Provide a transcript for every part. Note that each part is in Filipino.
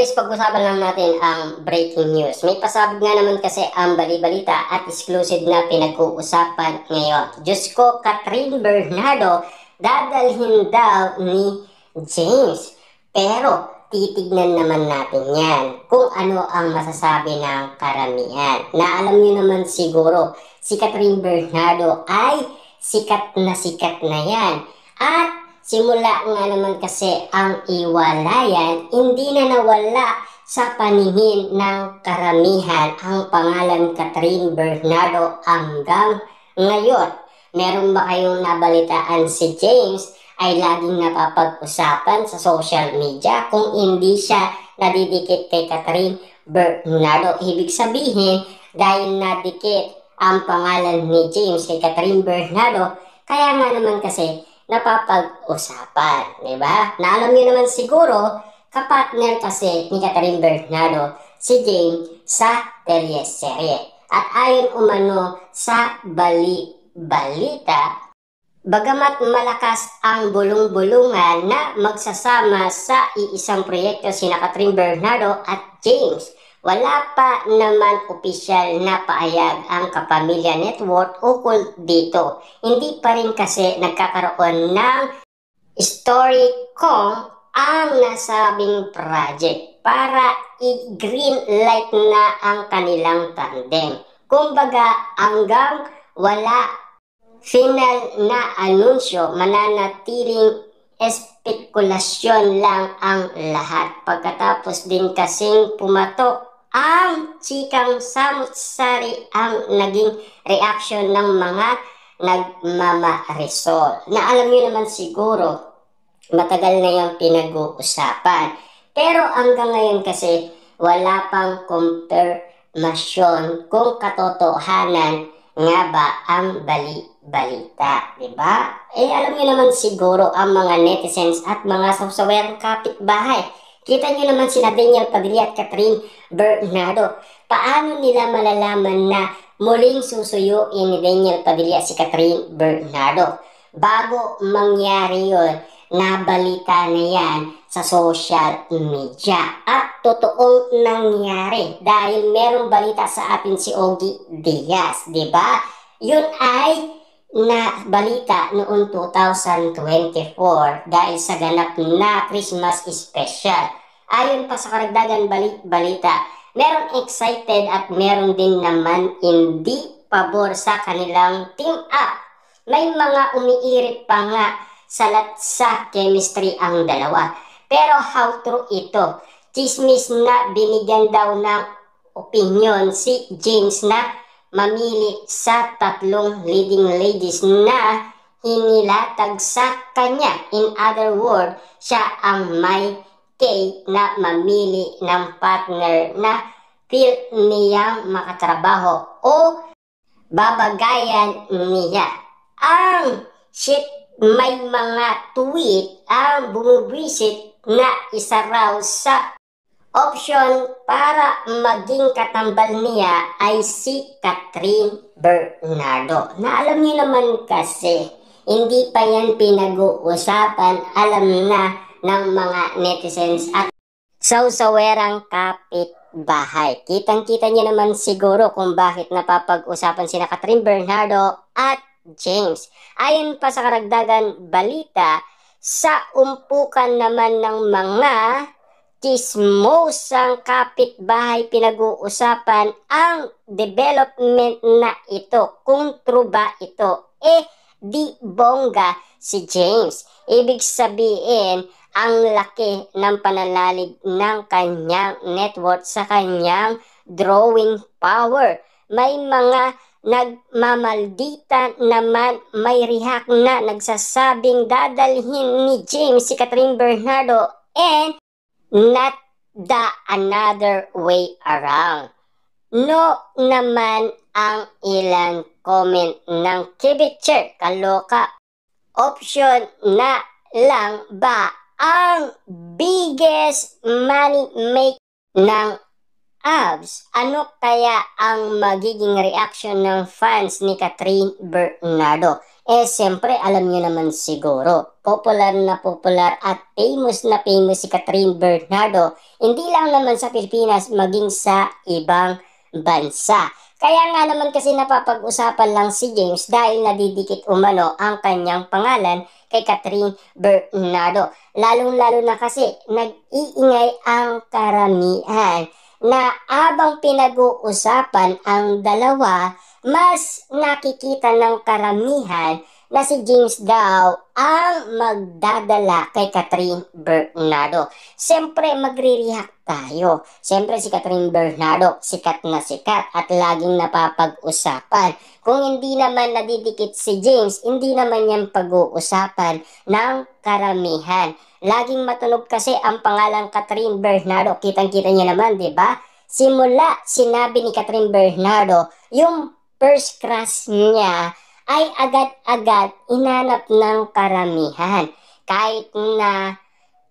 guys, pag-usapan lang natin ang breaking news. May pasabog nga naman kasi ang bali-balita at exclusive na pinag-uusapan ngayon. Diyos ko, Catherine Bernardo, dadalhin daw ni James. Pero titignan naman natin yan kung ano ang masasabi ng karamihan. Na alam niyo naman siguro, si Catherine Bernardo ay sikat na yan. At simula nga naman kasi ang iwalayan, hindi na nawala sa paningin ng karamihan ang pangalan Catherine Bernardo hanggang ngayon. Meron ba kayong nabalitaan si James ay laging napapag-usapan sa social media kung hindi siya nadidikit kay Catherine Bernardo? Ibig sabihin, dahil nadikit ang pangalan ni James kay Catherine Bernardo, kaya nga naman kasi napapag-usapan, di ba? Na alam niyo naman siguro, kapatner kasi ni Catherine Bernardo si James sa teleserye. At ayon umano sa balita, bagamat malakas ang bulong-bulungan na magsasama sa iisang proyekto sina Catherine Bernardo at James, wala pa naman opisyal na paayag ang Kapamilya Network ukol dito. Hindi pa rin kasi nagkakaroon ng story kung ang nasabing project para i-green light na ang kanilang tandem. Kumbaga hanggang wala final na anunsyo, mananatiling espekulasyon lang ang lahat. Pagkatapos din kasing pumatok ang chikang samut-sari ang naging reaction ng mga nagmamarisol. Na alam niyo naman siguro, matagal na yung pinag-uusapan. Pero hanggang ngayon kasi wala pang confirmation kung katotohanan nga ba ang balita, di ba? Alam niyo naman siguro ang mga netizens at mga sawsawerang kapitbahay. Kita niyo naman sina Daniel Padilla at Catherine Bernardo. Paano nila malalaman na muling susuyuin ni Daniel Padilla si Catherine Bernardo? Bago mangyari yun, nabalita na yan sa social media. At totoong nangyari dahil merong balita sa atin si Ogie Diaz, di ba? Yun ay na balita noong 2024 dahil sa ganap na Christmas special. Ayon pa sa karagdagan balita, meron excited at meron din naman hindi pabor sa kanilang team up. May mga umiirit pa nga sa chemistry ang dalawa. Pero how true ito? Chismis na binigyan daw ng opinion si James na mamili sa tatlong leading ladies na hinilatag sa kanya. In other words, siya ang may kay na mamili ng partner na feel niyang makatrabaho o babagayan niya. Ang shit, may mga tweet ang bumubwisit na isa raw sa option para maging katambal niya ay si Catherine Bernardo. Na alam niyo naman kasi, hindi pa yan pinag-uusapan, alam na ng mga netizens at sawsawerang kapitbahay. Kitang-kita niyo naman siguro kung bakit napapag-usapan sina Catherine Bernardo at James. Ayon pa sa karagdagan balita, sa umpukan naman ng mga chismosang kapitbahay pinag-uusapan ang development na ito. Kung true ba ito? Di bongga si James. Ibig sabihin, ang laki ng pananalig ng kanyang network sa kanyang drawing power. May mga nagmamaldita naman, may react na nagsasabing dadalhin ni James si Catherine Bernardo and not the another way around. No naman ang ilang comment ng Kibicher. Kaloka. Option na lang ba ang biggest money make ng Abs, ano kaya ang magiging reaction ng fans ni Catherine Bernardo? Siyempre, alam niyo naman siguro, popular at famous na famous si Catherine Bernardo, hindi lang naman sa Pilipinas, maging sa ibang bansa. Kaya nga naman kasi napapag-usapan lang si James dahil nadidikit umano ang kanyang pangalan kay Catherine Bernardo. Lalong-lalo na kasi nag-iingay ang karamihan na abang pinag-uusapan ang dalawa, mas nakikita ng karamihan na si James daw ang magdadala kay Catherine Bernardo. Siyempre, magre-react tayo. Siyempre, si Catherine Bernardo, sikat na sikat at laging napapag-usapan. Kung hindi naman nadidikit si James, hindi naman yan pag-uusapan ng karamihan. Laging matunog kasi ang pangalang Catherine Bernardo. Kitang-kita niyo naman, di ba? Simula sinabi ni Catherine Bernardo, yung first crush niya ay agad-agad inanap ng karamihan. Kahit na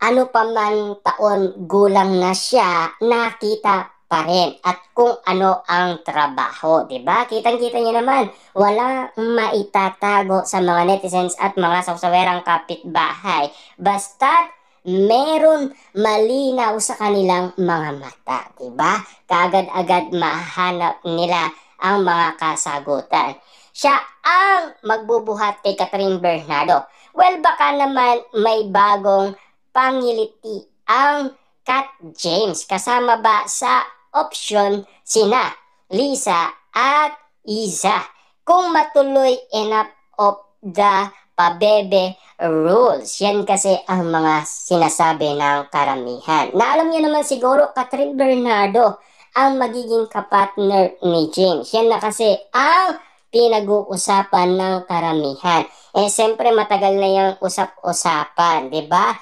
ano pa man taon gulang na siya, nakita pa rin at kung ano ang trabaho, 'di ba? Kitang-kita niyo naman, wala maitatago sa mga netizens at mga sawsawerang kapitbahay. Basta't meron malinaw sa kanilang mga mata, 'di ba? Kaagad-agad mahanap nila ang mga kasagutan. Siya ang magbubuhat kay Catherine Bernardo. Well, baka naman may bagong pangiliti ang Kat James kasama ba sa option sina Lisa at Isa kung matuloy enough of the pabebe rules. Yan kasi ang mga sinasabi ng karamihan. Na alam niyo naman siguro, Catherine Bernardo ang magiging kapartner ni James. Yan na kasi ang pinag-uusapan ng karamihan. Siyempre matagal na yung usap-usapan, 'di ba?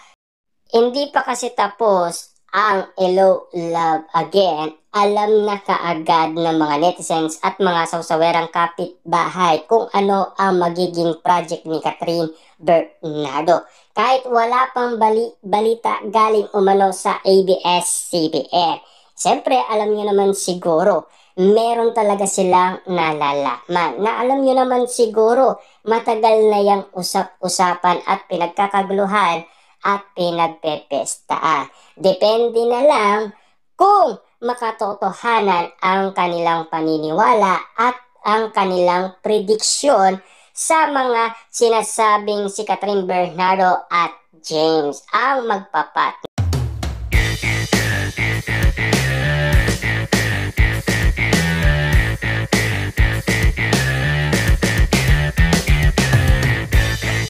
Hindi pa kasi tapos ang Hello Love Again, alam na kaagad ng mga netizens at mga sawsawerang kapitbahay kung ano ang magiging project ni Catherine Bernardo. Kahit wala pang balita galing umano sa ABS-CBN. Siyempre, alam niyo naman siguro, meron talaga silang nalalaman. Na alam niyo naman siguro, matagal na yung usap-usapan at pinagkakaguluhan at pinagpepestaan. Depende na lang kung makatotohanan ang kanilang paniniwala at ang kanilang prediksyon sa mga sinasabing si Catherine Bernardo at James ang magpapat